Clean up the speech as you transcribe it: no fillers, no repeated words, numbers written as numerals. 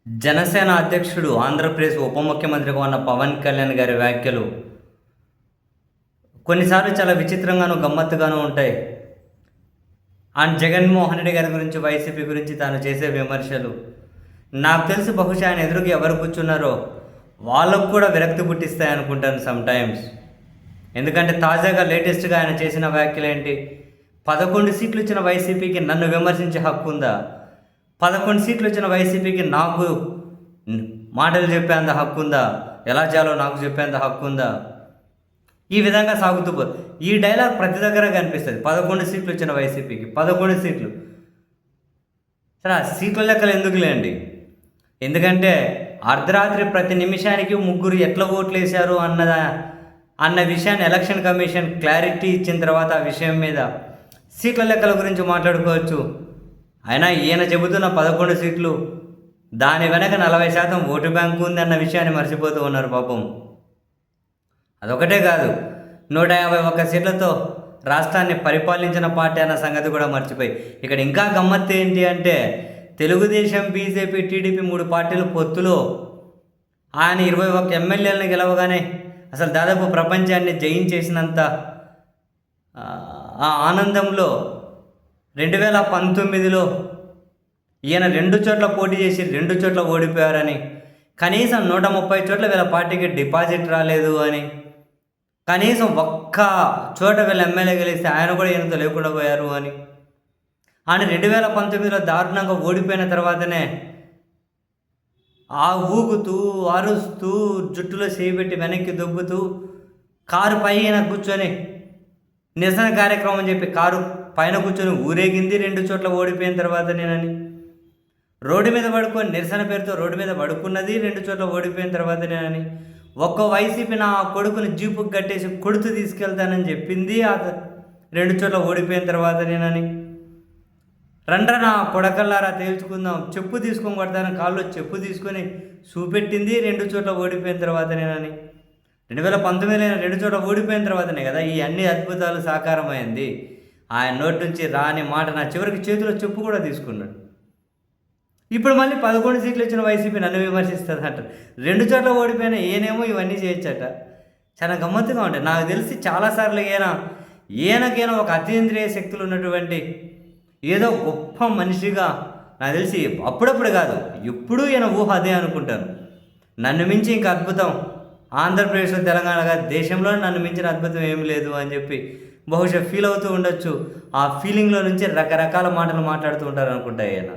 జనసేన అధ్యక్షుడు, ఆంధ్రప్రదేశ్ ఉప ముఖ్యమంత్రిగా ఉన్న పవన్ కళ్యాణ్ గారి వ్యాఖ్యలు కొన్నిసార్లు చాలా విచిత్రంగాను, గమ్మత్తుగాను ఉంటాయి. అండ్ జగన్మోహన్ రెడ్డి గారి గురించి, వైసీపీ గురించి తాను చేసే విమర్శలు నాకు తెలిసి బహుశా ఆయన ఎదురుగా ఎవరు కూర్చున్నారో వాళ్ళకు కూడా విరక్తి పుట్టిస్తాయి అనుకుంటాను సమ్టైమ్స్. ఎందుకంటే తాజాగా లేటెస్ట్గా ఆయన చేసిన వ్యాఖ్యలు ఏంటి? 11 సీట్లు ఇచ్చిన వైసీపీకి నన్ను విమర్శించే హక్కు ఉందా? 11 సీట్లు వచ్చిన వైసీపీకి నాకు మాటలు చెప్పేంత హక్కు ఉందా? ఎలా చేయాలో నాకు చెప్పేంత హక్కు ఉందా? ఈ విధంగా సాగుతూ ఈ డైలాగ్ ప్రతి దగ్గర కనిపిస్తుంది. 11 సీట్లు వచ్చిన వైసీపీకి 11 సీట్లు. సరే, ఆ సీట్ల లెక్కలు ఎందుకులేండి. ఎందుకంటే అర్ధరాత్రి ప్రతి నిమిషానికి ముగ్గురు ఎట్లా ఓట్లు వేశారు అన్న విషయాన్ని ఎలక్షన్ కమిషన్ క్లారిటీ ఇచ్చిన తర్వాత ఆ విషయం మీద సీట్ల లెక్కల గురించి మాట్లాడుకోవచ్చు. అయినా ఈయన చెబుతున్న 11 సీట్లు, దాని వెనక 40% ఓటు బ్యాంకు ఉంది అన్న విషయాన్ని మర్చిపోతూ ఉన్నారు పాపం. అదొకటే కాదు, 151 సీట్లతో రాష్ట్రాన్ని పరిపాలించిన పార్టీ అన్న సంగతి కూడా మర్చిపోయి, ఇక్కడ ఇంకా గమ్మత్తు ఏంటి అంటే తెలుగుదేశం, బీజేపీ, టీడీపీ 3 పార్టీల పొత్తులో ఆయన 21 ఎమ్మెల్యేలను గెలవగానే అసలు దాదాపు ప్రపంచాన్ని జయించేసినంత ఆ ఆనందంలో 2019లో ఈయన 2 చోట్ల పోటీ చేసి 2 చోట్ల ఓడిపోయారని, కనీసం 130 చోట్ల వీళ్ళ పార్టీకి డిపాజిట్ రాలేదు అని, కనీసం ఒక్క చోట వీళ్ళ ఎమ్మెల్యే గెలిస్తే ఆయన కూడా ఈయనతో లేకుండా పోయారు అని, ఆయన 2019లో దారుణంగా ఓడిపోయిన తర్వాతనే ఆ ఊగుతూ, అరుస్తూ, జుట్టులో చేయిబెట్టి వెనక్కి దొబ్బుతూ కారు పైన కూర్చొని నిరసన కార్యక్రమం అని చెప్పి కారు పైన కూర్చొని ఊరేగింది 2 చోట్ల ఓడిపోయిన తర్వాత నేనని, రోడ్డు మీద పడుకొని నిరసన పేరుతో రోడ్డు మీద పడుకున్నది 2 చోట్ల ఓడిపోయిన తర్వాత నేనని, ఒక్క వైసీపీ నా కొడుకుని జీపుకు కట్టేసి కొడుతూ తీసుకెళ్తానని చెప్పింది 2 చోట్ల ఓడిపోయిన తర్వాత నేనని, రండ్రా నా కొడకల్లారా తేల్చుకుందాం, చెప్పు తీసుకొని కొడతానని కాళ్ళు చెప్పు తీసుకొని చూపెట్టింది 2 చోట్ల ఓడిపోయిన తర్వాత నేనని, 2019లో 2 చోట్ల ఓడిపోయిన తర్వాతనే కదా ఈ అన్ని అద్భుతాలు సాకారమైంది. ఆయన నోటి నుంచి రాని మాట నా చివరికి చేతిలో చెప్పు కూడా తీసుకున్నాడు. ఇప్పుడు మళ్ళీ 11 సీట్లు ఇచ్చిన వైసీపీ నన్ను విమర్శిస్తుంది అంటారు. 2 చోట్ల ఓడిపోయినా ఈయనేమో ఇవన్నీ చేయొచ్చట. చాలా గమ్మత్తుగా ఉంటాయి. నాకు తెలిసి చాలాసార్లు ఈయనకైనా ఒక అతీంద్రియ శక్తులు ఉన్నటువంటి ఏదో గొప్ప మనిషిగా నాకు తెలిసి అప్పుడప్పుడు కాదు ఎప్పుడూ ఈయన ఊహ అదే అనుకుంటాను. నన్ను మించి ఇంకా అద్భుతం ఆంధ్రప్రదేశ్లో, తెలంగాణ దేశంలో నన్ను మించిన అద్భుతం ఏమి లేదు అని చెప్పి బహుశా ఫీల్ అవుతూ ఉండొచ్చు. ఆ ఫీలింగ్లో నుంచి రకరకాల మాటలు మాట్లాడుతూ ఉంటారు అనుకుంటా ఈయన.